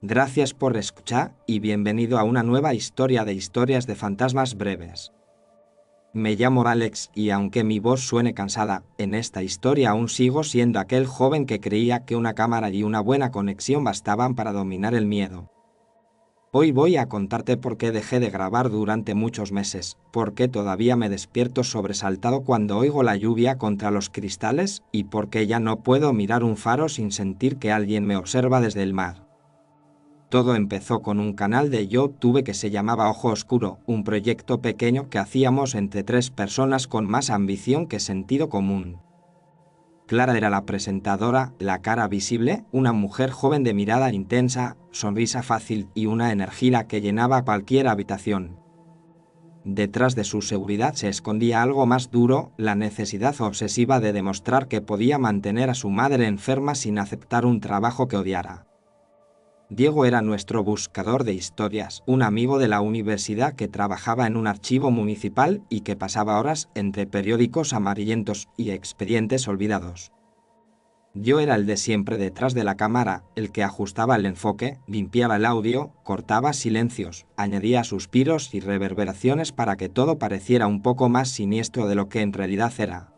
Gracias por escuchar y bienvenido a una nueva historia de historias de fantasmas breves. Me llamo Alex y aunque mi voz suene cansada, en esta historia aún sigo siendo aquel joven que creía que una cámara y una buena conexión bastaban para dominar el miedo. Hoy voy a contarte por qué dejé de grabar durante muchos meses, por qué todavía me despierto sobresaltado cuando oigo la lluvia contra los cristales y por qué ya no puedo mirar un faro sin sentir que alguien me observa desde el mar. Todo empezó con un canal de YouTube que se llamaba Ojo Oscuro, un proyecto pequeño que hacíamos entre 3 personas con más ambición que sentido común. Clara era la presentadora, la cara visible, una mujer joven de mirada intensa, sonrisa fácil y una energía que llenaba cualquier habitación. Detrás de su seguridad se escondía algo más duro, la necesidad obsesiva de demostrar que podía mantener a su madre enferma sin aceptar un trabajo que odiara. Diego era nuestro buscador de historias, un amigo de la universidad que trabajaba en un archivo municipal y que pasaba horas entre periódicos amarillentos y expedientes olvidados. Yo era el de siempre detrás de la cámara, el que ajustaba el enfoque, limpiaba el audio, cortaba silencios, añadía suspiros y reverberaciones para que todo pareciera un poco más siniestro de lo que en realidad era.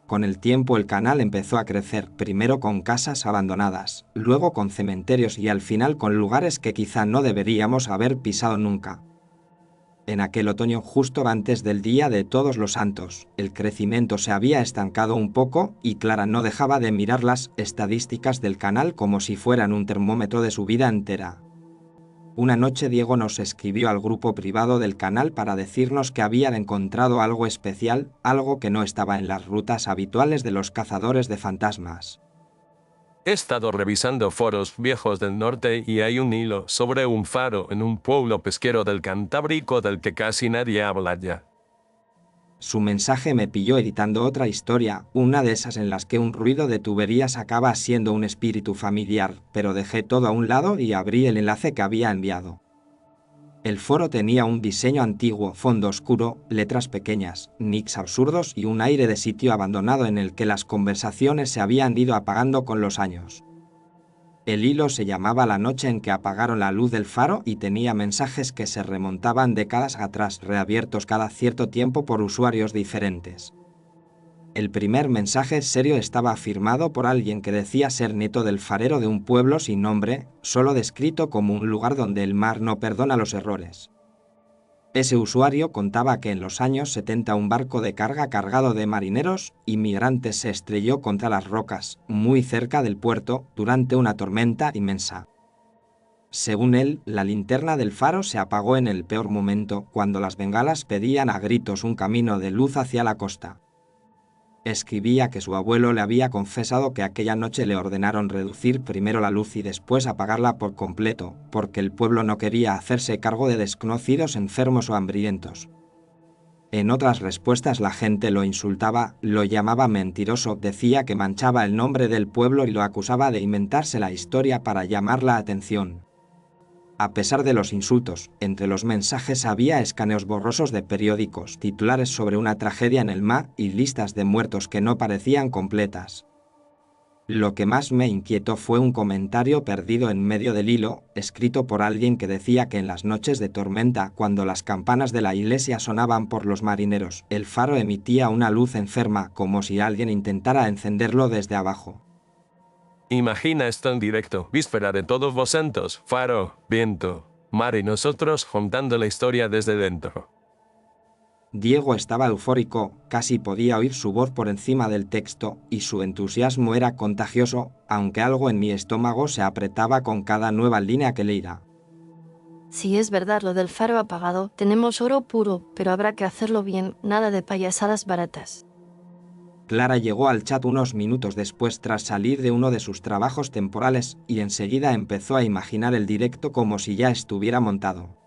Con el tiempo el canal empezó a crecer, primero con casas abandonadas, luego con cementerios y al final con lugares que quizá no deberíamos haber pisado nunca. En aquel otoño justo antes del Día de Todos los Santos, el crecimiento se había estancado un poco y Clara no dejaba de mirar las estadísticas del canal como si fueran un termómetro de su vida entera. Una noche Diego nos escribió al grupo privado del canal para decirnos que habían encontrado algo especial, algo que no estaba en las rutas habituales de los cazadores de fantasmas. He estado revisando foros viejos del norte y hay un hilo sobre un faro en un pueblo pesquero del Cantábrico del que casi nadie habla ya. Su mensaje me pilló editando otra historia, una de esas en las que un ruido de tuberías acaba siendo un espíritu familiar, pero dejé todo a un lado y abrí el enlace que había enviado. El foro tenía un diseño antiguo, fondo oscuro, letras pequeñas, nicks absurdos y un aire de sitio abandonado en el que las conversaciones se habían ido apagando con los años. El hilo se llamaba La noche en que apagaron la luz del faro y tenía mensajes que se remontaban décadas atrás, reabiertos cada cierto tiempo por usuarios diferentes. El primer mensaje serio estaba firmado por alguien que decía ser nieto del farero de un pueblo sin nombre, solo descrito como un lugar donde el mar no perdona los errores. Ese usuario contaba que en los años 70 un barco de carga cargado de marineros inmigrantes se estrelló contra las rocas, muy cerca del puerto, durante una tormenta inmensa. Según él, la linterna del faro se apagó en el peor momento, cuando las bengalas pedían a gritos un camino de luz hacia la costa. Escribía que su abuelo le había confesado que aquella noche le ordenaron reducir primero la luz y después apagarla por completo, porque el pueblo no quería hacerse cargo de desconocidos enfermos o hambrientos. En otras respuestas la gente lo insultaba, lo llamaba mentiroso, decía que manchaba el nombre del pueblo y lo acusaba de inventarse la historia para llamar la atención. A pesar de los insultos, entre los mensajes había escaneos borrosos de periódicos, titulares sobre una tragedia en el mar y listas de muertos que no parecían completas. Lo que más me inquietó fue un comentario perdido en medio del hilo, escrito por alguien que decía que en las noches de tormenta, cuando las campanas de la iglesia sonaban por los marineros, el faro emitía una luz enferma, como si alguien intentara encenderlo desde abajo. Imagina esto en directo, víspera de Todos los Santos, faro, viento, mar y nosotros contando la historia desde dentro. Diego estaba eufórico, casi podía oír su voz por encima del texto, y su entusiasmo era contagioso, aunque algo en mi estómago se apretaba con cada nueva línea que leía. Si es verdad lo del faro apagado, tenemos oro puro, pero habrá que hacerlo bien, nada de payasadas baratas. Clara llegó al chat unos minutos después tras salir de uno de sus trabajos temporales y enseguida empezó a imaginar el directo como si ya estuviera montado.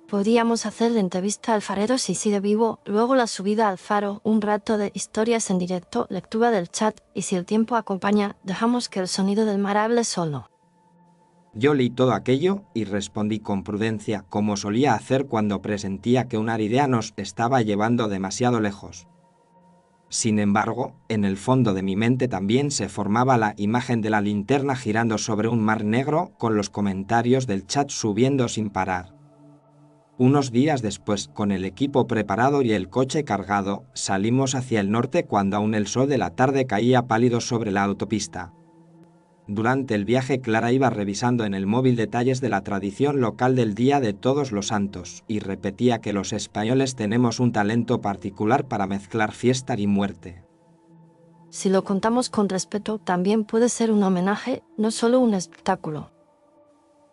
Podríamos hacer la entrevista al farero si sigue vivo, luego la subida al faro, un rato de historias en directo, lectura del chat, y si el tiempo acompaña, dejamos que el sonido del mar hable solo. Yo leí todo aquello y respondí con prudencia, como solía hacer cuando presentía que una idea nos estaba llevando demasiado lejos. Sin embargo, en el fondo de mi mente también se formaba la imagen de la linterna girando sobre un mar negro con los comentarios del chat subiendo sin parar. Unos días después, con el equipo preparado y el coche cargado, salimos hacia el norte cuando aún el sol de la tarde caía pálido sobre la autopista. Durante el viaje Clara iba revisando en el móvil detalles de la tradición local del Día de Todos los Santos y repetía que los españoles tenemos un talento particular para mezclar fiesta y muerte. Si lo contamos con respeto, también puede ser un homenaje, no solo un espectáculo.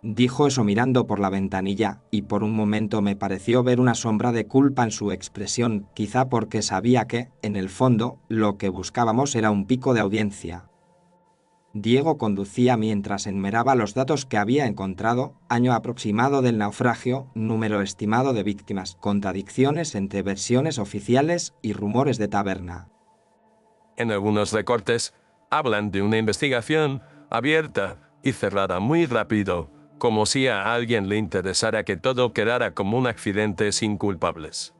Dijo eso mirando por la ventanilla, y por un momento me pareció ver una sombra de culpa en su expresión, quizá porque sabía que, en el fondo, lo que buscábamos era un pico de audiencia. Diego conducía mientras enumeraba los datos que había encontrado, año aproximado del naufragio, número estimado de víctimas, contradicciones entre versiones oficiales y rumores de taberna. En algunos recortes, hablan de una investigación abierta y cerrada muy rápido, como si a alguien le interesara que todo quedara como un accidente sin culpables.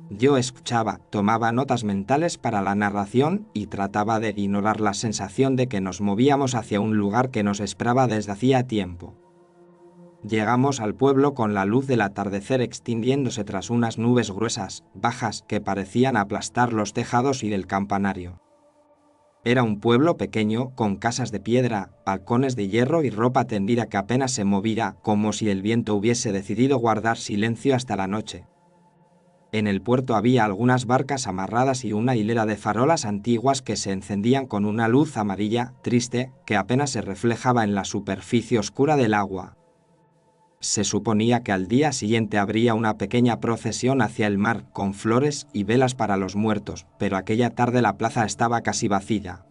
Yo escuchaba, tomaba notas mentales para la narración y trataba de ignorar la sensación de que nos movíamos hacia un lugar que nos esperaba desde hacía tiempo. Llegamos al pueblo con la luz del atardecer extinguiéndose tras unas nubes gruesas, bajas, que parecían aplastar los tejados y el campanario. Era un pueblo pequeño, con casas de piedra, balcones de hierro y ropa tendida que apenas se movía, como si el viento hubiese decidido guardar silencio hasta la noche. En el puerto había algunas barcas amarradas y una hilera de farolas antiguas que se encendían con una luz amarilla, triste, que apenas se reflejaba en la superficie oscura del agua. Se suponía que al día siguiente habría una pequeña procesión hacia el mar, con flores y velas para los muertos, pero aquella tarde la plaza estaba casi vacía.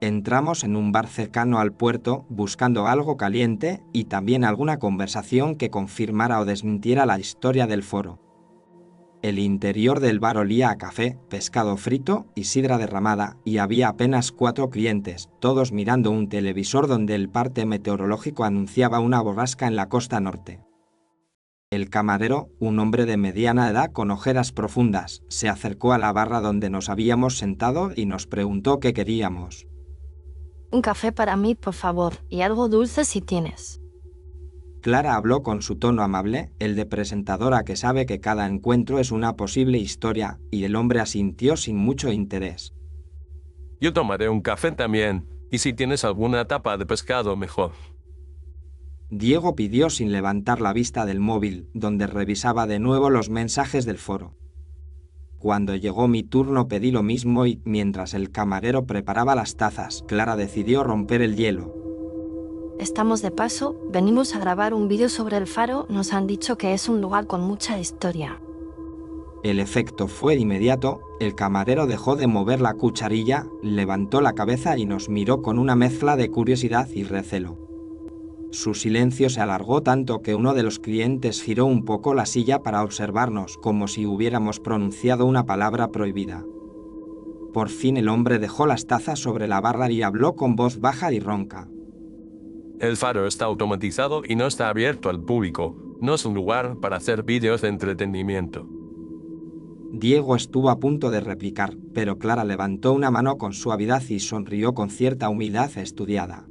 Entramos en un bar cercano al puerto, buscando algo caliente y también alguna conversación que confirmara o desmintiera la historia del foro. El interior del bar olía a café, pescado frito y sidra derramada, y había apenas 4 clientes, todos mirando un televisor donde el parte meteorológico anunciaba una borrasca en la costa norte. El camarero, un hombre de mediana edad con ojeras profundas, se acercó a la barra donde nos habíamos sentado y nos preguntó qué queríamos. Un café para mí, por favor, y algo dulce si tienes. Clara habló con su tono amable, el de presentadora que sabe que cada encuentro es una posible historia, y el hombre asintió sin mucho interés. Yo tomaré un café también, y si tienes alguna tapa de pescado, mejor. Diego pidió sin levantar la vista del móvil, donde revisaba de nuevo los mensajes del foro. Cuando llegó mi turno pedí lo mismo y, mientras el camarero preparaba las tazas, Clara decidió romper el hielo. Estamos de paso, venimos a grabar un vídeo sobre el faro, nos han dicho que es un lugar con mucha historia. El efecto fue inmediato, el camarero dejó de mover la cucharilla, levantó la cabeza y nos miró con una mezcla de curiosidad y recelo. Su silencio se alargó tanto que uno de los clientes giró un poco la silla para observarnos, como si hubiéramos pronunciado una palabra prohibida. Por fin el hombre dejó las tazas sobre la barra y habló con voz baja y ronca. El faro está automatizado y no está abierto al público. No es un lugar para hacer vídeos de entretenimiento. Diego estuvo a punto de replicar, pero Clara levantó una mano con suavidad y sonrió con cierta humildad estudiada.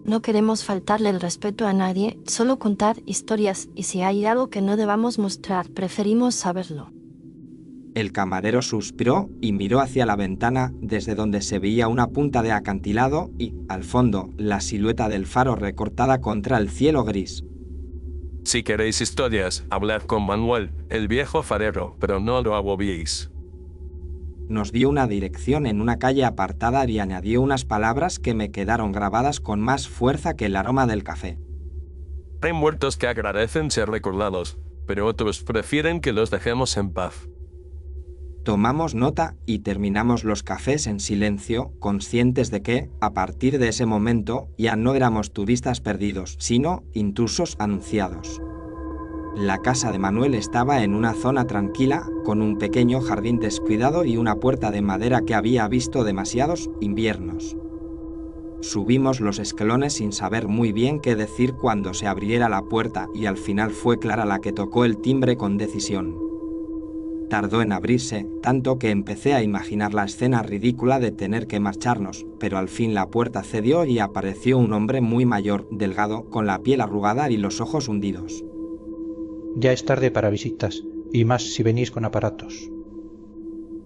No queremos faltarle el respeto a nadie, solo contar historias, y si hay algo que no debamos mostrar, preferimos saberlo. El camarero suspiró y miró hacia la ventana, desde donde se veía una punta de acantilado y, al fondo, la silueta del faro recortada contra el cielo gris. Si queréis historias, hablad con Manuel, el viejo farero, pero no lo agobiéis. Nos dio una dirección en una calle apartada y añadió unas palabras que me quedaron grabadas con más fuerza que el aroma del café. Hay muertos que agradecen ser recordados, pero otros prefieren que los dejemos en paz. Tomamos nota y terminamos los cafés en silencio, conscientes de que, a partir de ese momento, ya no éramos turistas perdidos, sino intrusos anunciados. La casa de Manuel estaba en una zona tranquila, con un pequeño jardín descuidado y una puerta de madera que había visto demasiados inviernos. Subimos los escalones sin saber muy bien qué decir cuando se abriera la puerta y al final fue Clara la que tocó el timbre con decisión. Tardó en abrirse, tanto que empecé a imaginar la escena ridícula de tener que marcharnos, pero al fin la puerta cedió y apareció un hombre muy mayor, delgado, con la piel arrugada y los ojos hundidos. Ya es tarde para visitas, y más si venís con aparatos.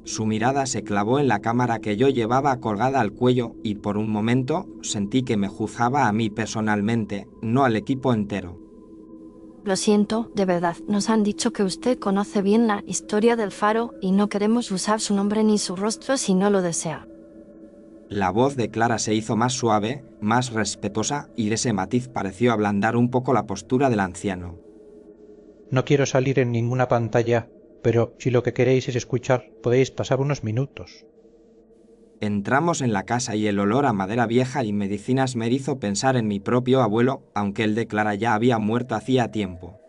Su mirada se clavó en la cámara que yo llevaba colgada al cuello y por un momento sentí que me juzgaba a mí personalmente, no al equipo entero. Lo siento, de verdad, nos han dicho que usted conoce bien la historia del faro y no queremos usar su nombre ni su rostro si no lo desea. La voz de Clara se hizo más suave, más respetuosa, y ese matiz pareció ablandar un poco la postura del anciano. No quiero salir en ninguna pantalla, pero si lo que queréis es escuchar, podéis pasar unos minutos. Entramos en la casa y el olor a madera vieja y medicinas me hizo pensar en mi propio abuelo, aunque el de Clara ya había muerto hacía tiempo.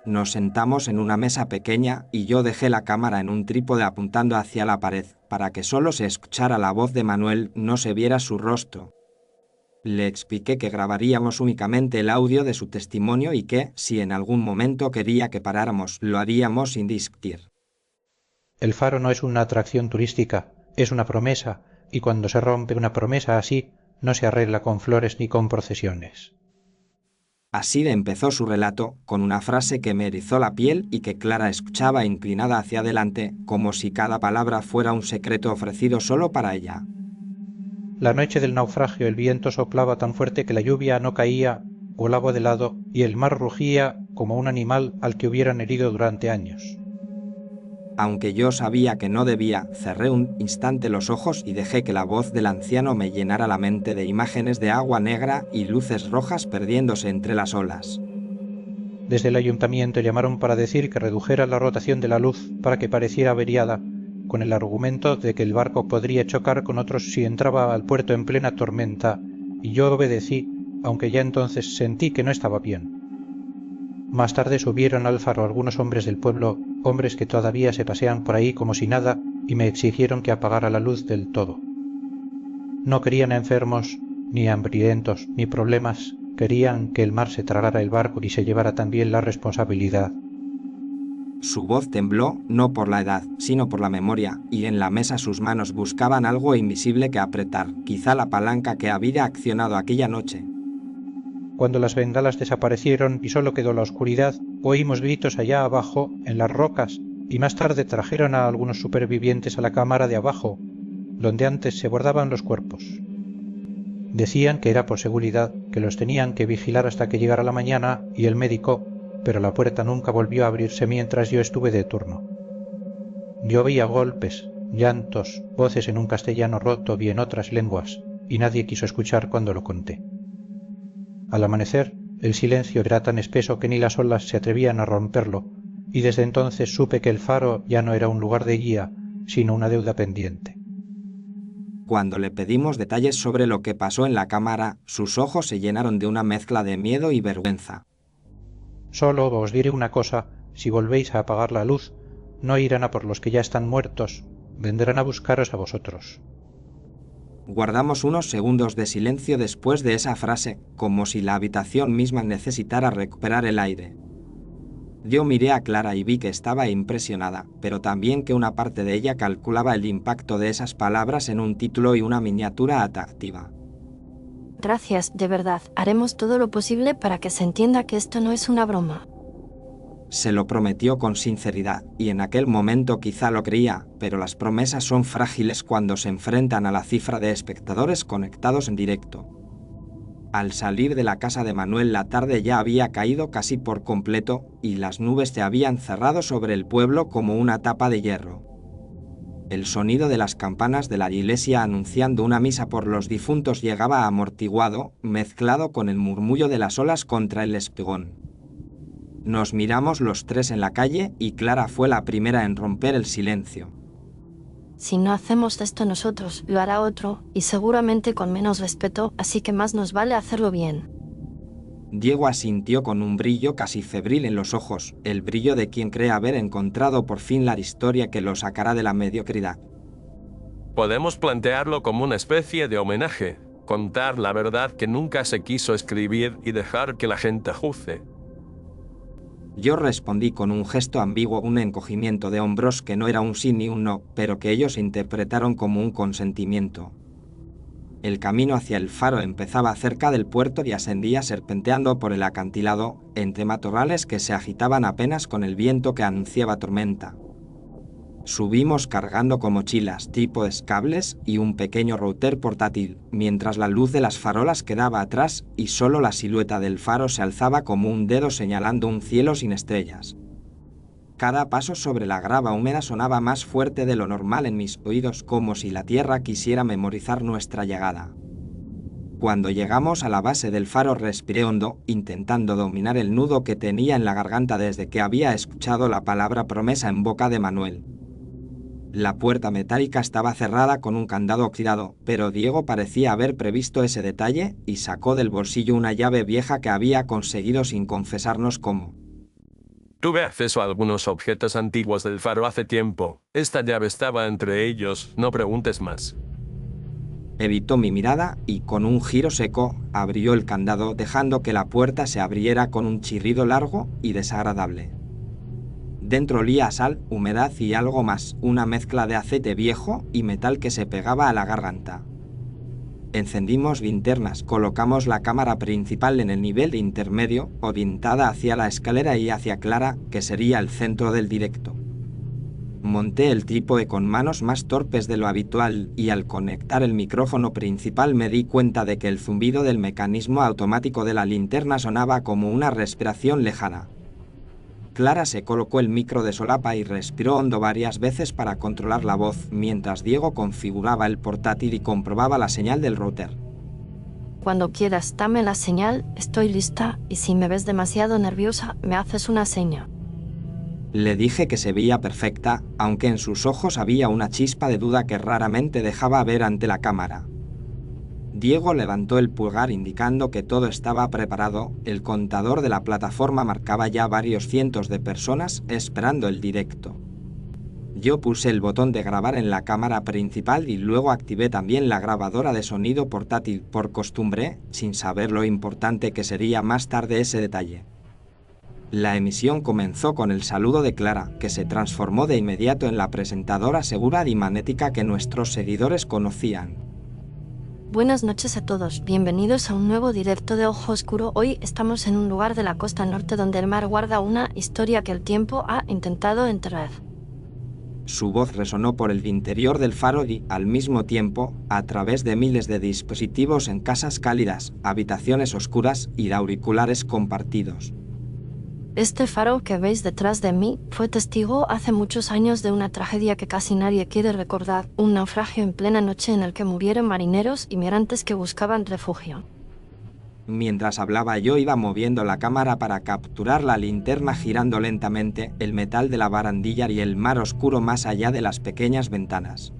Nos sentamos en una mesa pequeña y yo dejé la cámara en un trípode apuntando hacia la pared, para que solo se escuchara la voz de Manuel, no se viera su rostro. Le expliqué que grabaríamos únicamente el audio de su testimonio y que, si en algún momento quería que paráramos, lo haríamos sin discutir. El faro no es una atracción turística, es una promesa, y cuando se rompe una promesa así, no se arregla con flores ni con procesiones. Así empezó su relato, con una frase que me erizó la piel y que Clara escuchaba inclinada hacia adelante, como si cada palabra fuera un secreto ofrecido solo para ella. La noche del naufragio el viento soplaba tan fuerte que la lluvia no caía, volaba de lado, y el mar rugía como un animal al que hubieran herido durante años. Aunque yo sabía que no debía, cerré un instante los ojos y dejé que la voz del anciano me llenara la mente de imágenes de agua negra y luces rojas perdiéndose entre las olas. Desde el ayuntamiento llamaron para decir que redujera la rotación de la luz para que pareciera averiada, con el argumento de que el barco podría chocar con otros si entraba al puerto en plena tormenta, y yo obedecí, aunque ya entonces sentí que no estaba bien. Más tarde subieron al faro algunos hombres del pueblo, hombres que todavía se pasean por ahí como si nada, y me exigieron que apagara la luz del todo. No querían enfermos, ni hambrientos, ni problemas, querían que el mar se tragara el barco y se llevara también la responsabilidad. Su voz tembló, no por la edad, sino por la memoria, y en la mesa sus manos buscaban algo invisible que apretar, quizá la palanca que había accionado aquella noche. Cuando las bengalas desaparecieron y solo quedó la oscuridad, oímos gritos allá abajo, en las rocas, y más tarde trajeron a algunos supervivientes a la cámara de abajo, donde antes se guardaban los cuerpos. Decían que era por seguridad, que los tenían que vigilar hasta que llegara la mañana y el médico, pero la puerta nunca volvió a abrirse mientras yo estuve de turno. Yo oía golpes, llantos, voces en un castellano roto y en otras lenguas, y nadie quiso escuchar cuando lo conté. Al amanecer, el silencio era tan espeso que ni las olas se atrevían a romperlo, y desde entonces supe que el faro ya no era un lugar de guía, sino una deuda pendiente. Cuando le pedimos detalles sobre lo que pasó en la cámara, sus ojos se llenaron de una mezcla de miedo y vergüenza. Solo os diré una cosa, si volvéis a apagar la luz, no irán a por los que ya están muertos, vendrán a buscaros a vosotros. Guardamos unos segundos de silencio después de esa frase, como si la habitación misma necesitara recuperar el aire. Yo miré a Clara y vi que estaba impresionada, pero también que una parte de ella calculaba el impacto de esas palabras en un título y una miniatura atractiva. Gracias, de verdad, haremos todo lo posible para que se entienda que esto no es una broma. Se lo prometió con sinceridad, y en aquel momento quizá lo creía, pero las promesas son frágiles cuando se enfrentan a la cifra de espectadores conectados en directo. Al salir de la casa de Manuel la tarde ya había caído casi por completo, y las nubes se habían cerrado sobre el pueblo como una tapa de hierro. El sonido de las campanas de la iglesia anunciando una misa por los difuntos llegaba amortiguado, mezclado con el murmullo de las olas contra el espigón. Nos miramos los tres en la calle y Clara fue la primera en romper el silencio. Si no hacemos esto nosotros, lo hará otro, y seguramente con menos respeto, así que más nos vale hacerlo bien. Diego asintió con un brillo casi febril en los ojos, el brillo de quien cree haber encontrado por fin la historia que lo sacará de la mediocridad. Podemos plantearlo como una especie de homenaje, contar la verdad que nunca se quiso escribir y dejar que la gente juzgue. Yo respondí con un gesto ambiguo, un encogimiento de hombros que no era un sí ni un no, pero que ellos interpretaron como un consentimiento. El camino hacia el faro empezaba cerca del puerto y ascendía serpenteando por el acantilado, entre matorrales que se agitaban apenas con el viento que anunciaba tormenta. Subimos cargando con mochilas, trípodes, cables y un pequeño router portátil, mientras la luz de las farolas quedaba atrás y solo la silueta del faro se alzaba como un dedo señalando un cielo sin estrellas. Cada paso sobre la grava húmeda sonaba más fuerte de lo normal en mis oídos, como si la tierra quisiera memorizar nuestra llegada. Cuando llegamos a la base del faro respiré hondo, intentando dominar el nudo que tenía en la garganta desde que había escuchado la palabra promesa en boca de Manuel. La puerta metálica estaba cerrada con un candado oxidado, pero Diego parecía haber previsto ese detalle y sacó del bolsillo una llave vieja que había conseguido sin confesarnos cómo. Tuve acceso a algunos objetos antiguos del faro hace tiempo. Esta llave estaba entre ellos, no preguntes más. Evitó mi mirada y, con un giro seco, abrió el candado dejando que la puerta se abriera con un chirrido largo y desagradable. Dentro olía a sal, humedad y algo más, una mezcla de aceite viejo y metal que se pegaba a la garganta. Encendimos linternas, colocamos la cámara principal en el nivel intermedio, orientada hacia la escalera y hacia Clara, que sería el centro del directo. Monté el trípode con manos más torpes de lo habitual y al conectar el micrófono principal me di cuenta de que el zumbido del mecanismo automático de la linterna sonaba como una respiración lejana. Clara se colocó el micro de solapa y respiró hondo varias veces para controlar la voz, mientras Diego configuraba el portátil y comprobaba la señal del router. Cuando quieras, dame la señal, estoy lista, y si me ves demasiado nerviosa, me haces una seña. Le dije que se veía perfecta, aunque en sus ojos había una chispa de duda que raramente dejaba ver ante la cámara. Diego levantó el pulgar indicando que todo estaba preparado. El contador de la plataforma marcaba ya varios cientos de personas esperando el directo. Yo pulsé el botón de grabar en la cámara principal y luego activé también la grabadora de sonido portátil por costumbre, sin saber lo importante que sería más tarde ese detalle. La emisión comenzó con el saludo de Clara, que se transformó de inmediato en la presentadora segura y magnética que nuestros seguidores conocían. Buenas noches a todos, bienvenidos a un nuevo directo de Ojo Oscuro. Hoy estamos en un lugar de la costa norte donde el mar guarda una historia que el tiempo ha intentado enterrar. Su voz resonó por el interior del faro y, al mismo tiempo, a través de miles de dispositivos en casas cálidas, habitaciones oscuras y auriculares compartidos. Este faro que veis detrás de mí fue testigo hace muchos años de una tragedia que casi nadie quiere recordar, un naufragio en plena noche en el que murieron marineros y migrantes que buscaban refugio. Mientras hablaba yo iba moviendo la cámara para capturar la linterna girando lentamente, el metal de la barandilla y el mar oscuro más allá de las pequeñas ventanas.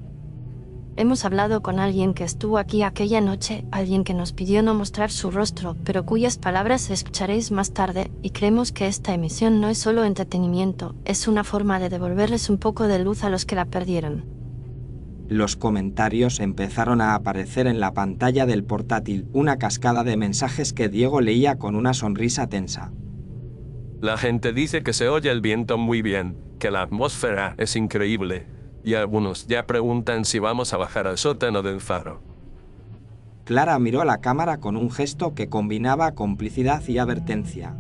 Hemos hablado con alguien que estuvo aquí aquella noche, alguien que nos pidió no mostrar su rostro, pero cuyas palabras escucharéis más tarde, y creemos que esta emisión no es solo entretenimiento, es una forma de devolverles un poco de luz a los que la perdieron. Los comentarios empezaron a aparecer en la pantalla del portátil, una cascada de mensajes que Diego leía con una sonrisa tensa. La gente dice que se oye el viento muy bien, que la atmósfera es increíble. Y algunos ya preguntan si vamos a bajar al sótano del faro. Clara miró a la cámara con un gesto que combinaba complicidad y advertencia.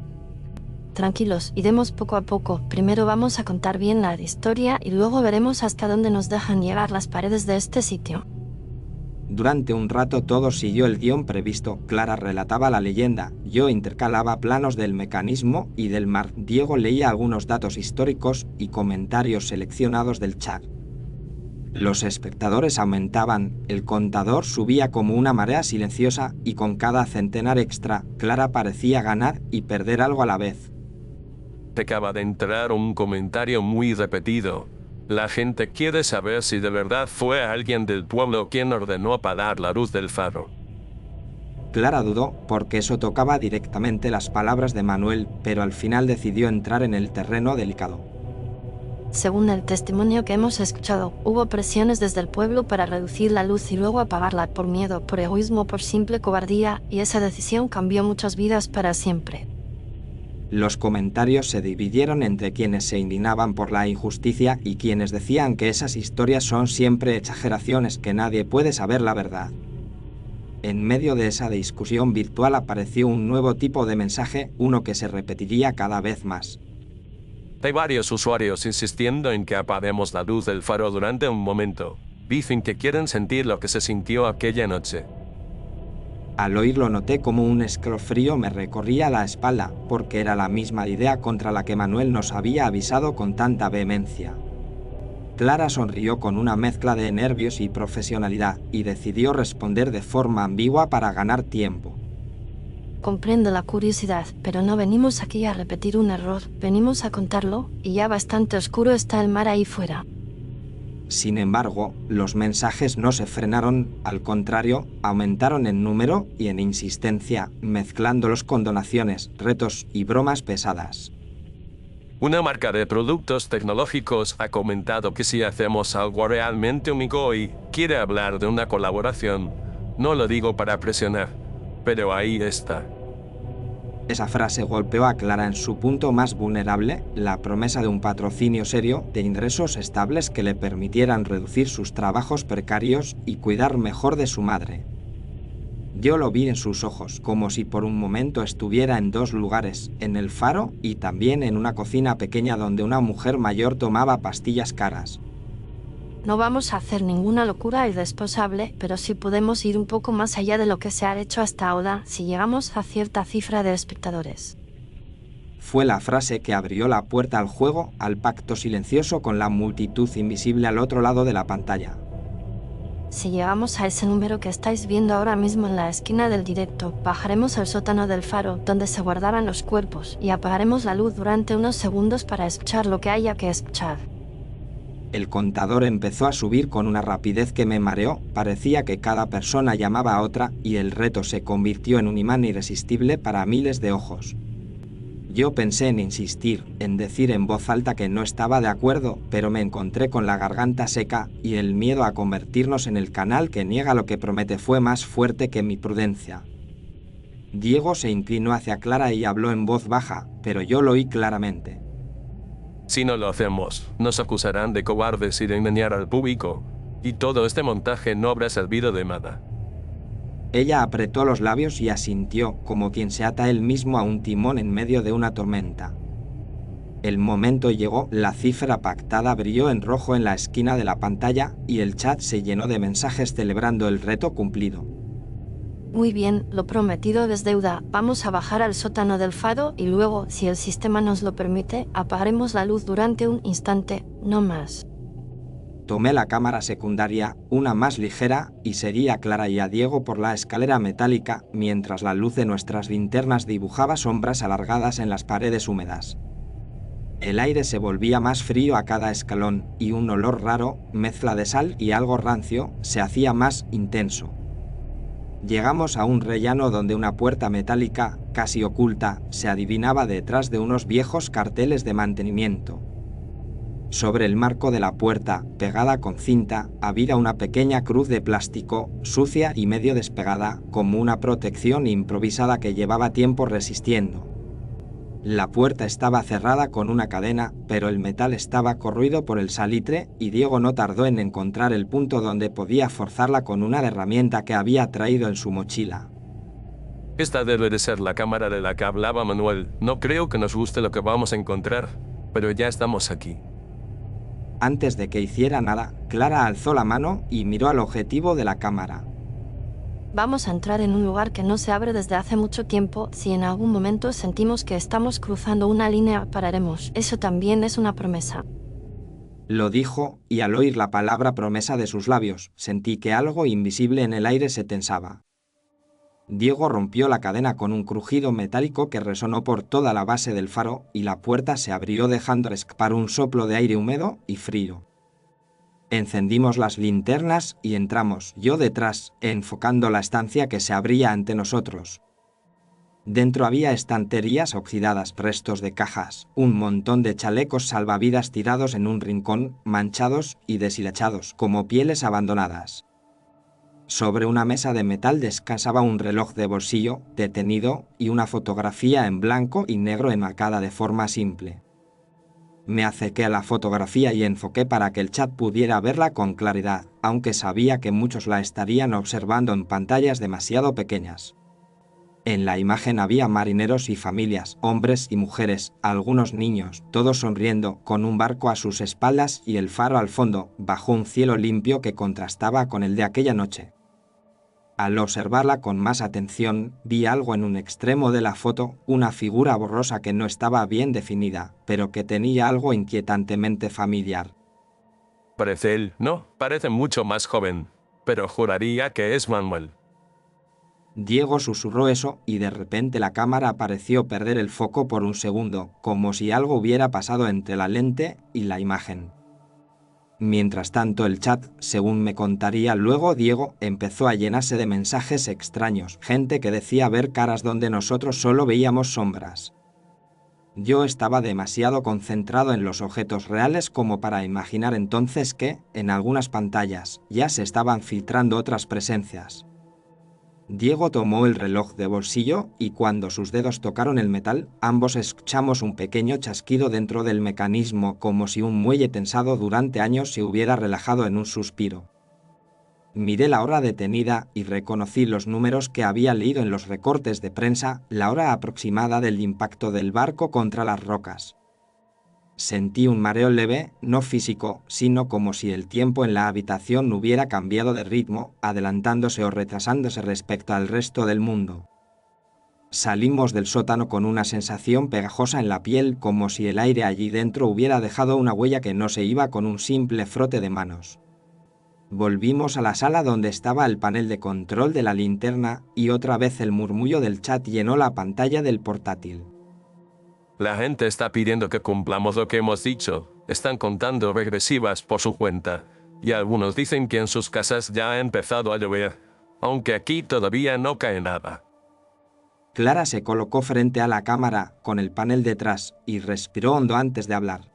Tranquilos, iremos poco a poco. Primero vamos a contar bien la historia y luego veremos hasta dónde nos dejan llegar las paredes de este sitio. Durante un rato todo siguió el guión previsto. Clara relataba la leyenda, yo intercalaba planos del mecanismo y del mar. Diego leía algunos datos históricos y comentarios seleccionados del chat. Los espectadores aumentaban, el contador subía como una marea silenciosa y con cada centenar extra, Clara parecía ganar y perder algo a la vez. Acaba de entrar un comentario muy repetido. La gente quiere saber si de verdad fue alguien del pueblo quien ordenó apagar la luz del faro. Clara dudó, porque eso tocaba directamente las palabras de Manuel, pero al final decidió entrar en el terreno delicado. Según el testimonio que hemos escuchado, hubo presiones desde el pueblo para reducir la luz y luego apagarla por miedo, por egoísmo, por simple cobardía, y esa decisión cambió muchas vidas para siempre. Los comentarios se dividieron entre quienes se indignaban por la injusticia y quienes decían que esas historias son siempre exageraciones, que nadie puede saber la verdad. En medio de esa discusión virtual apareció un nuevo tipo de mensaje, uno que se repetiría cada vez más. Hay varios usuarios insistiendo en que apaguemos la luz del faro durante un momento. Dicen que quieren sentir lo que se sintió aquella noche. Al oírlo noté como un escalofrío me recorría la espalda, porque era la misma idea contra la que Manuel nos había avisado con tanta vehemencia. Clara sonrió con una mezcla de nervios y profesionalidad, y decidió responder de forma ambigua para ganar tiempo. Comprendo la curiosidad, pero no venimos aquí a repetir un error, venimos a contarlo, y ya bastante oscuro está el mar ahí fuera. Sin embargo, los mensajes no se frenaron, al contrario, aumentaron en número y en insistencia, mezclándolos con donaciones, retos y bromas pesadas. Una marca de productos tecnológicos ha comentado que si hacemos algo realmente único y quiere hablar de una colaboración. No lo digo para presionar, pero ahí está. Esa frase golpeó a Clara en su punto más vulnerable, la promesa de un patrocinio serio, de ingresos estables que le permitieran reducir sus trabajos precarios y cuidar mejor de su madre. Yo lo vi en sus ojos, como si por un momento estuviera en dos lugares, en el faro y también en una cocina pequeña donde una mujer mayor tomaba pastillas caras. No vamos a hacer ninguna locura irresponsable, pero sí podemos ir un poco más allá de lo que se ha hecho hasta ahora si llegamos a cierta cifra de espectadores. Fue la frase que abrió la puerta al juego, al pacto silencioso con la multitud invisible al otro lado de la pantalla. Si llegamos a ese número que estáis viendo ahora mismo en la esquina del directo, bajaremos al sótano del faro donde se guardarán los cuerpos y apagaremos la luz durante unos segundos para escuchar lo que haya que escuchar. El contador empezó a subir con una rapidez que me mareó, parecía que cada persona llamaba a otra y el reto se convirtió en un imán irresistible para miles de ojos. Yo pensé en insistir, en decir en voz alta que no estaba de acuerdo, pero me encontré con la garganta seca y el miedo a convertirnos en el canal que niega lo que promete fue más fuerte que mi prudencia. Diego se inclinó hacia Clara y habló en voz baja, pero yo lo oí claramente. Si no lo hacemos, nos acusarán de cobardes y de engañar al público, y todo este montaje no habrá servido de nada. Ella apretó los labios y asintió, como quien se ata él mismo a un timón en medio de una tormenta. El momento llegó, la cifra pactada brilló en rojo en la esquina de la pantalla y el chat se llenó de mensajes celebrando el reto cumplido. Muy bien, lo prometido es deuda. Vamos a bajar al sótano del faro y luego, si el sistema nos lo permite, apagaremos la luz durante un instante, no más. Tomé la cámara secundaria, una más ligera, y seguí a Clara y a Diego por la escalera metálica, mientras la luz de nuestras linternas dibujaba sombras alargadas en las paredes húmedas. El aire se volvía más frío a cada escalón, y un olor raro, mezcla de sal y algo rancio, se hacía más intenso. Llegamos a un rellano donde una puerta metálica, casi oculta, se adivinaba detrás de unos viejos carteles de mantenimiento. Sobre el marco de la puerta, pegada con cinta, había una pequeña cruz de plástico, sucia y medio despegada, como una protección improvisada que llevaba tiempo resistiendo. La puerta estaba cerrada con una cadena, pero el metal estaba corroído por el salitre y Diego no tardó en encontrar el punto donde podía forzarla con una herramienta que había traído en su mochila. Esta debe de ser la cámara de la que hablaba Manuel. No creo que nos guste lo que vamos a encontrar, pero ya estamos aquí. Antes de que hiciera nada, Clara alzó la mano y miró al objetivo de la cámara. Vamos a entrar en un lugar que no se abre desde hace mucho tiempo. Si en algún momento sentimos que estamos cruzando una línea, pararemos. Eso también es una promesa. Lo dijo, y al oír la palabra promesa de sus labios, sentí que algo invisible en el aire se tensaba. Diego rompió la cadena con un crujido metálico que resonó por toda la base del faro y la puerta se abrió dejando escapar un soplo de aire húmedo y frío. Encendimos las linternas y entramos, yo detrás, enfocando la estancia que se abría ante nosotros. Dentro había estanterías oxidadas, restos de cajas, un montón de chalecos salvavidas tirados en un rincón, manchados y deshilachados, como pieles abandonadas. Sobre una mesa de metal descansaba un reloj de bolsillo detenido y una fotografía en blanco y negro enmarcada de forma simple. Me acerqué a la fotografía y enfoqué para que el chat pudiera verla con claridad, aunque sabía que muchos la estarían observando en pantallas demasiado pequeñas. En la imagen había marineros y familias, hombres y mujeres, algunos niños, todos sonriendo, con un barco a sus espaldas y el faro al fondo, bajo un cielo limpio que contrastaba con el de aquella noche. Al observarla con más atención, vi algo en un extremo de la foto, una figura borrosa que no estaba bien definida, pero que tenía algo inquietantemente familiar. Parece él, no, parece mucho más joven, pero juraría que es Manuel. Diego susurró eso y de repente la cámara pareció perder el foco por un segundo, como si algo hubiera pasado entre la lente y la imagen. Mientras tanto el chat, según me contaría luego Diego, empezó a llenarse de mensajes extraños, gente que decía ver caras donde nosotros solo veíamos sombras. Yo estaba demasiado concentrado en los objetos reales como para imaginar entonces que, en algunas pantallas, ya se estaban filtrando otras presencias. Diego tomó el reloj de bolsillo y cuando sus dedos tocaron el metal, ambos escuchamos un pequeño chasquido dentro del mecanismo como si un muelle tensado durante años se hubiera relajado en un suspiro. Miré la hora detenida y reconocí los números que había leído en los recortes de prensa, la hora aproximada del impacto del barco contra las rocas. Sentí un mareo leve, no físico, sino como si el tiempo en la habitación hubiera cambiado de ritmo, adelantándose o retrasándose respecto al resto del mundo. Salimos del sótano con una sensación pegajosa en la piel, como si el aire allí dentro hubiera dejado una huella que no se iba con un simple frote de manos. Volvimos a la sala donde estaba el panel de control de la linterna y otra vez el murmullo del chat llenó la pantalla del portátil. La gente está pidiendo que cumplamos lo que hemos dicho. Están contando regresivas por su cuenta. Y algunos dicen que en sus casas ya ha empezado a llover, aunque aquí todavía no cae nada. Clara se colocó frente a la cámara, con el panel detrás, y respiró hondo antes de hablar.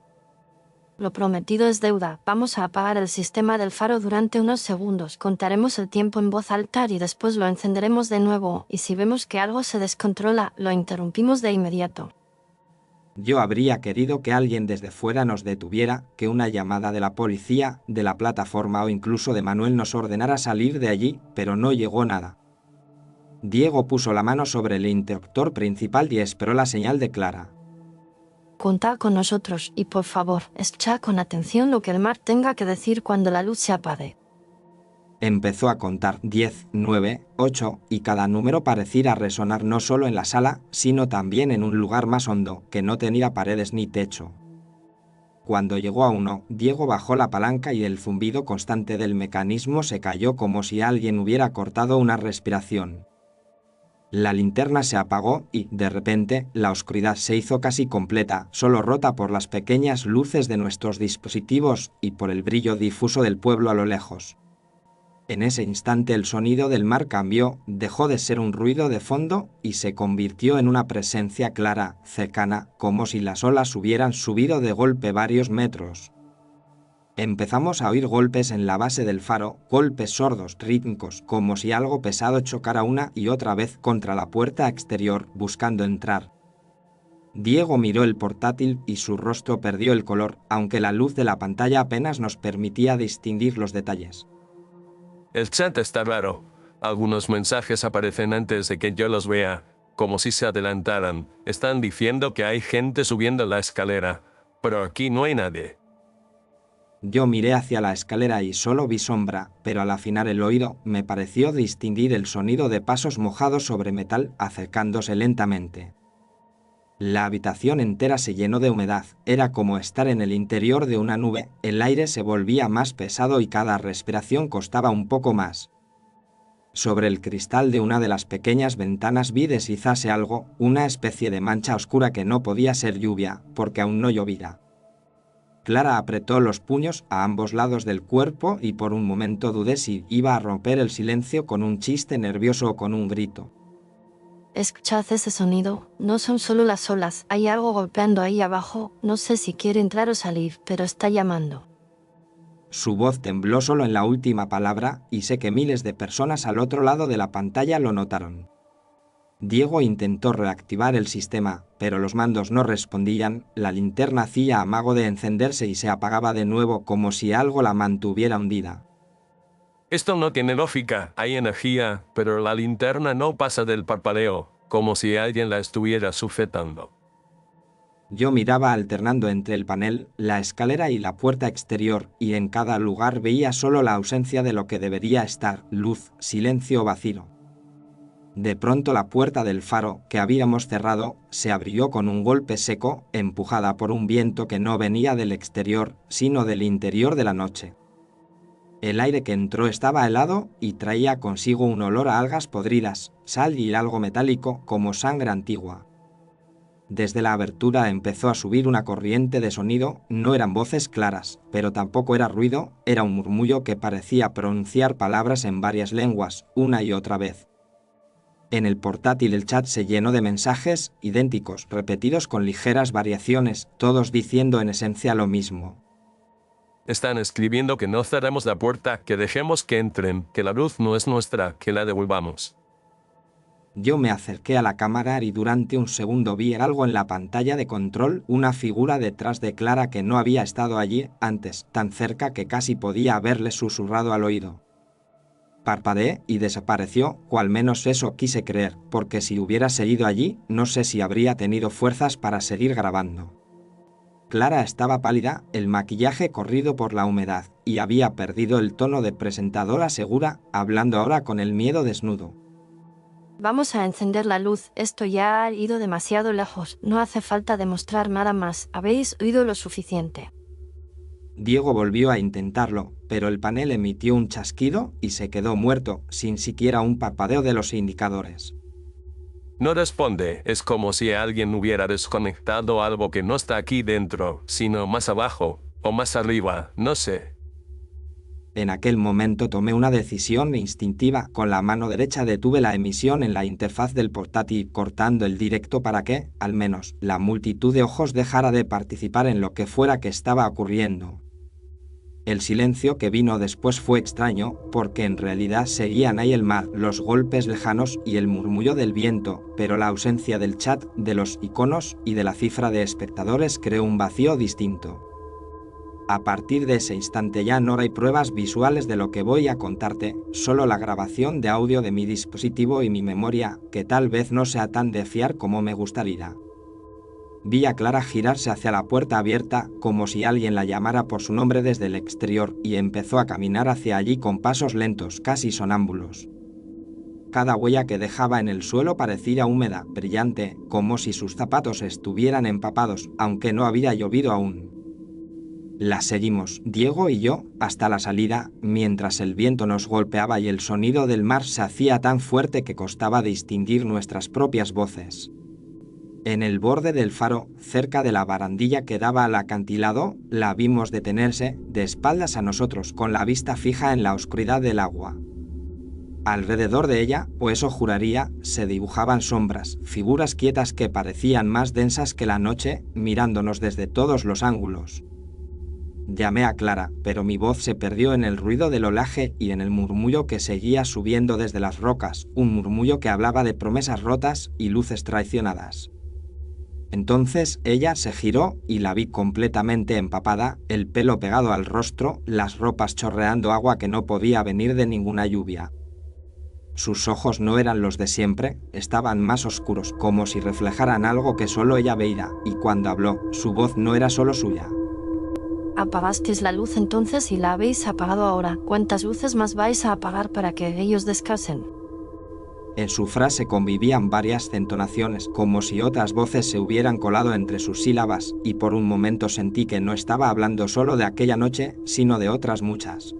Lo prometido es deuda. Vamos a apagar el sistema del faro durante unos segundos. Contaremos el tiempo en voz alta y después lo encenderemos de nuevo. Y si vemos que algo se descontrola, lo interrumpimos de inmediato. Yo habría querido que alguien desde fuera nos detuviera, que una llamada de la policía, de la plataforma o incluso de Manuel nos ordenara salir de allí, pero no llegó nada. Diego puso la mano sobre el interruptor principal y esperó la señal de Clara. Contad con nosotros y por favor, escuchad con atención lo que el mar tenga que decir cuando la luz se apague. Empezó a contar 10, 9, 8 y cada número parecía resonar no solo en la sala, sino también en un lugar más hondo, que no tenía paredes ni techo. Cuando llegó a 1, Diego bajó la palanca y el zumbido constante del mecanismo se cayó como si alguien hubiera cortado una respiración. La linterna se apagó y, de repente, la oscuridad se hizo casi completa, solo rota por las pequeñas luces de nuestros dispositivos y por el brillo difuso del pueblo a lo lejos. En ese instante el sonido del mar cambió, dejó de ser un ruido de fondo y se convirtió en una presencia clara, cercana, como si las olas hubieran subido de golpe varios metros. Empezamos a oír golpes en la base del faro, golpes sordos, rítmicos, como si algo pesado chocara una y otra vez contra la puerta exterior, buscando entrar. Diego miró el portátil y su rostro perdió el color, aunque la luz de la pantalla apenas nos permitía distinguir los detalles. El chat está raro. Algunos mensajes aparecen antes de que yo los vea, como si se adelantaran. Están diciendo que hay gente subiendo la escalera, pero aquí no hay nadie. Yo miré hacia la escalera y solo vi sombra, pero al afinar el oído me pareció distinguir el sonido de pasos mojados sobre metal acercándose lentamente. La habitación entera se llenó de humedad, era como estar en el interior de una nube, el aire se volvía más pesado y cada respiración costaba un poco más. Sobre el cristal de una de las pequeñas ventanas vi deslizarse algo, una especie de mancha oscura que no podía ser lluvia, porque aún no llovía. Clara apretó los puños a ambos lados del cuerpo y por un momento dudé si iba a romper el silencio con un chiste nervioso o con un grito. Escuchad ese sonido, no son solo las olas, hay algo golpeando ahí abajo, no sé si quiere entrar o salir, pero está llamando. Su voz tembló solo en la última palabra y sé que miles de personas al otro lado de la pantalla lo notaron. Diego intentó reactivar el sistema, pero los mandos no respondían, la linterna hacía amago de encenderse y se apagaba de nuevo como si algo la mantuviera hundida. Esto no tiene lógica, hay energía, pero la linterna no pasa del parpadeo, como si alguien la estuviera sujetando. Yo miraba alternando entre el panel, la escalera y la puerta exterior, y en cada lugar veía solo la ausencia de lo que debería estar, luz, silencio o vacío. De pronto la puerta del faro, que habíamos cerrado, se abrió con un golpe seco, empujada por un viento que no venía del exterior, sino del interior de la noche. El aire que entró estaba helado y traía consigo un olor a algas podridas, sal y algo metálico como sangre antigua. Desde la abertura empezó a subir una corriente de sonido, no eran voces claras, pero tampoco era ruido, era un murmullo que parecía pronunciar palabras en varias lenguas, una y otra vez. En el portátil el chat se llenó de mensajes idénticos, repetidos con ligeras variaciones, todos diciendo en esencia lo mismo. Están escribiendo que no cerremos la puerta, que dejemos que entren, que la luz no es nuestra, que la devolvamos. Yo me acerqué a la cámara y durante un segundo vi algo en la pantalla de control, una figura detrás de Clara que no había estado allí antes, tan cerca que casi podía haberle susurrado al oído. Parpadeé y desapareció, o al menos eso quise creer, porque si hubiera seguido allí, no sé si habría tenido fuerzas para seguir grabando. Clara estaba pálida, el maquillaje corrido por la humedad, y había perdido el tono de presentadora segura, hablando ahora con el miedo desnudo. Vamos a encender la luz, esto ya ha ido demasiado lejos, no hace falta demostrar nada más, habéis oído lo suficiente. Diego volvió a intentarlo, pero el panel emitió un chasquido y se quedó muerto, sin siquiera un parpadeo de los indicadores. No responde, es como si alguien hubiera desconectado algo que no está aquí dentro, sino más abajo, o más arriba, no sé. En aquel momento tomé una decisión instintiva, con la mano derecha detuve la emisión en la interfaz del portátil cortando el directo para que, al menos, la multitud de ojos dejara de participar en lo que fuera que estaba ocurriendo. El silencio que vino después fue extraño, porque en realidad seguían ahí el mar, los golpes lejanos y el murmullo del viento, pero la ausencia del chat, de los iconos y de la cifra de espectadores creó un vacío distinto. A partir de ese instante ya no hay pruebas visuales de lo que voy a contarte, solo la grabación de audio de mi dispositivo y mi memoria, que tal vez no sea tan de fiar como me gustaría. Vi a Clara girarse hacia la puerta abierta, como si alguien la llamara por su nombre desde el exterior, y empezó a caminar hacia allí con pasos lentos, casi sonámbulos. Cada huella que dejaba en el suelo parecía húmeda, brillante, como si sus zapatos estuvieran empapados, aunque no había llovido aún. La seguimos, Diego y yo, hasta la salida, mientras el viento nos golpeaba y el sonido del mar se hacía tan fuerte que costaba distinguir nuestras propias voces. En el borde del faro, cerca de la barandilla que daba al acantilado, la vimos detenerse, de espaldas a nosotros, con la vista fija en la oscuridad del agua. Alrededor de ella, o eso juraría, se dibujaban sombras, figuras quietas que parecían más densas que la noche, mirándonos desde todos los ángulos. Llamé a Clara, pero mi voz se perdió en el ruido del olaje y en el murmullo que seguía subiendo desde las rocas, un murmullo que hablaba de promesas rotas y luces traicionadas. Entonces ella se giró y la vi completamente empapada, el pelo pegado al rostro, las ropas chorreando agua que no podía venir de ninguna lluvia. Sus ojos no eran los de siempre, estaban más oscuros, como si reflejaran algo que solo ella veía, y cuando habló, su voz no era solo suya. Apagasteis la luz entonces y la habéis apagado ahora. ¿Cuántas luces más vais a apagar para que ellos descansen? En su frase convivían varias entonaciones, como si otras voces se hubieran colado entre sus sílabas, y por un momento sentí que no estaba hablando solo de aquella noche, sino de otras muchas.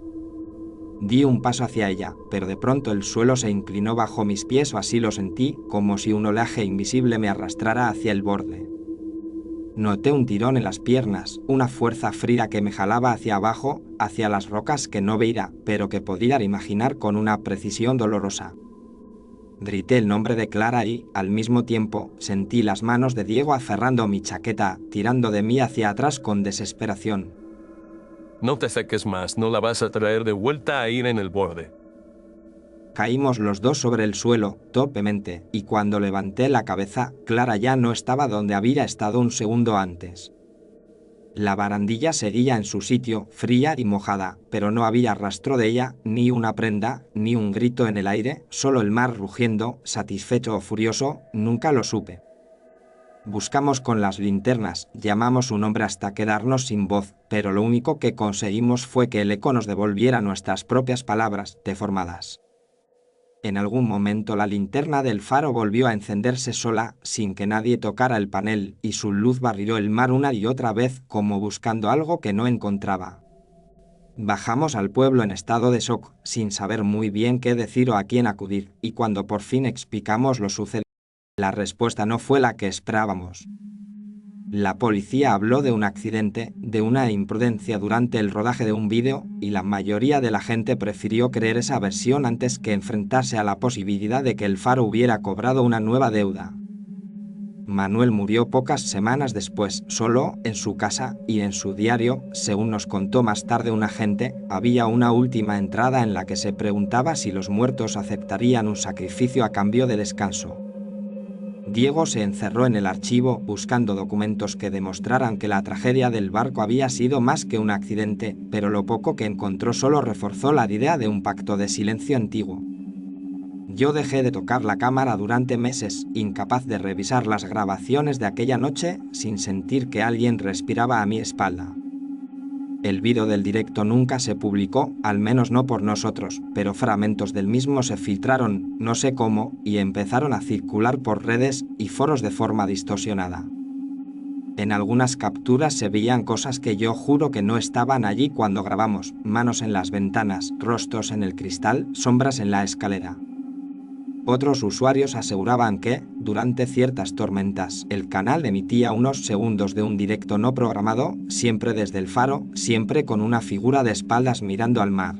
Di un paso hacia ella, pero de pronto el suelo se inclinó bajo mis pies o así lo sentí, como si un oleaje invisible me arrastrara hacia el borde. Noté un tirón en las piernas, una fuerza fría que me jalaba hacia abajo, hacia las rocas que no veía, pero que podía imaginar con una precisión dolorosa. Grité el nombre de Clara y, al mismo tiempo, sentí las manos de Diego aferrando mi chaqueta, tirando de mí hacia atrás con desesperación. No te seques más, no la vas a traer de vuelta a ir en el borde. Caímos los dos sobre el suelo, torpemente, y cuando levanté la cabeza, Clara ya no estaba donde había estado un segundo antes. La barandilla seguía en su sitio, fría y mojada, pero no había rastro de ella, ni una prenda, ni un grito en el aire, solo el mar rugiendo, satisfecho o furioso, nunca lo supe. Buscamos con las linternas, llamamos su nombre hasta quedarnos sin voz, pero lo único que conseguimos fue que el eco nos devolviera nuestras propias palabras, deformadas. En algún momento la linterna del faro volvió a encenderse sola, sin que nadie tocara el panel, y su luz barrió el mar una y otra vez, como buscando algo que no encontraba. Bajamos al pueblo en estado de shock, sin saber muy bien qué decir o a quién acudir, y cuando por fin explicamos lo sucedido, la respuesta no fue la que esperábamos. La policía habló de un accidente, de una imprudencia durante el rodaje de un vídeo, y la mayoría de la gente prefirió creer esa versión antes que enfrentarse a la posibilidad de que el faro hubiera cobrado una nueva deuda. Manuel murió pocas semanas después, solo, en su casa, y en su diario, según nos contó más tarde un agente, había una última entrada en la que se preguntaba si los muertos aceptarían un sacrificio a cambio de descanso. Diego se encerró en el archivo buscando documentos que demostraran que la tragedia del barco había sido más que un accidente, pero lo poco que encontró solo reforzó la idea de un pacto de silencio antiguo. Yo dejé de tocar la cámara durante meses, incapaz de revisar las grabaciones de aquella noche sin sentir que alguien respiraba a mi espalda. El vídeo del directo nunca se publicó, al menos no por nosotros, pero fragmentos del mismo se filtraron, no sé cómo, y empezaron a circular por redes y foros de forma distorsionada. En algunas capturas se veían cosas que yo juro que no estaban allí cuando grabamos: manos en las ventanas, rostros en el cristal, sombras en la escalera. Otros usuarios aseguraban que, durante ciertas tormentas, el canal emitía unos segundos de un directo no programado, siempre desde el faro, siempre con una figura de espaldas mirando al mar.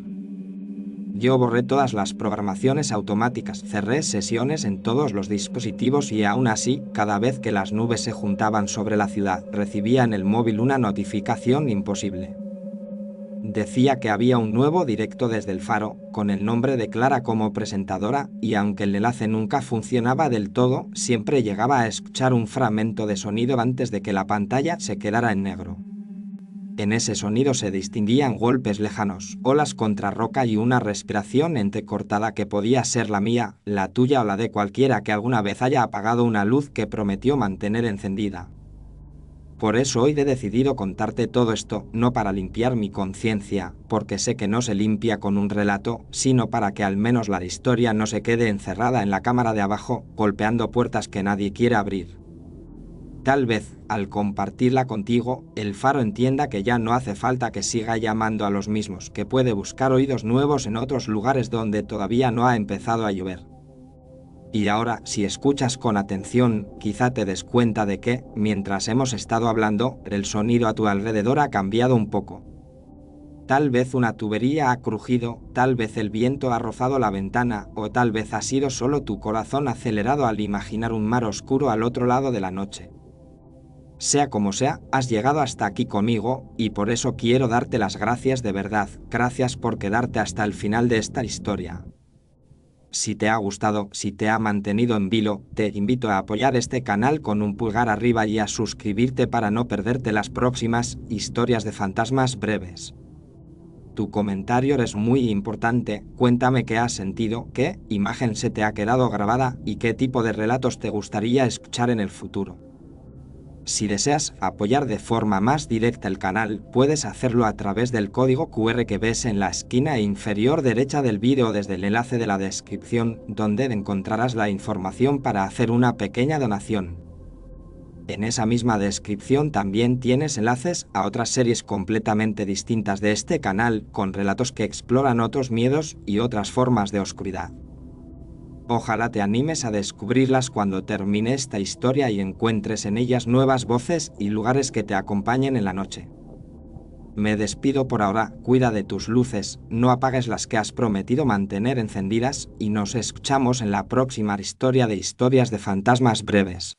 Yo borré todas las programaciones automáticas, cerré sesiones en todos los dispositivos y aún así, cada vez que las nubes se juntaban sobre la ciudad, recibía en el móvil una notificación imposible. Decía que había un nuevo directo desde el faro, con el nombre de Clara como presentadora, y aunque el enlace nunca funcionaba del todo, siempre llegaba a escuchar un fragmento de sonido antes de que la pantalla se quedara en negro. En ese sonido se distinguían golpes lejanos, olas contra roca y una respiración entrecortada que podía ser la mía, la tuya o la de cualquiera que alguna vez haya apagado una luz que prometió mantener encendida. Por eso hoy he decidido contarte todo esto, no para limpiar mi conciencia, porque sé que no se limpia con un relato, sino para que al menos la historia no se quede encerrada en la cámara de abajo, golpeando puertas que nadie quiere abrir. Tal vez, al compartirla contigo, el faro entienda que ya no hace falta que siga llamando a los mismos, que puede buscar oídos nuevos en otros lugares donde todavía no ha empezado a llover. Y ahora, si escuchas con atención, quizá te des cuenta de que, mientras hemos estado hablando, el sonido a tu alrededor ha cambiado un poco. Tal vez una tubería ha crujido, tal vez el viento ha rozado la ventana, o tal vez ha sido solo tu corazón acelerado al imaginar un mar oscuro al otro lado de la noche. Sea como sea, has llegado hasta aquí conmigo, y por eso quiero darte las gracias de verdad, gracias por quedarte hasta el final de esta historia. Si te ha gustado, si te ha mantenido en vilo, te invito a apoyar este canal con un pulgar arriba y a suscribirte para no perderte las próximas historias de fantasmas breves. Tu comentario es muy importante, cuéntame qué has sentido, qué imagen se te ha quedado grabada y qué tipo de relatos te gustaría escuchar en el futuro. Si deseas apoyar de forma más directa el canal, puedes hacerlo a través del código QR que ves en la esquina inferior derecha del vídeo desde el enlace de la descripción, donde encontrarás la información para hacer una pequeña donación. En esa misma descripción también tienes enlaces a otras series completamente distintas de este canal, con relatos que exploran otros miedos y otras formas de oscuridad. Ojalá te animes a descubrirlas cuando termine esta historia y encuentres en ellas nuevas voces y lugares que te acompañen en la noche. Me despido por ahora, cuida de tus luces, no apagues las que has prometido mantener encendidas y nos escuchamos en la próxima historia de Historias de Fantasmas Breves.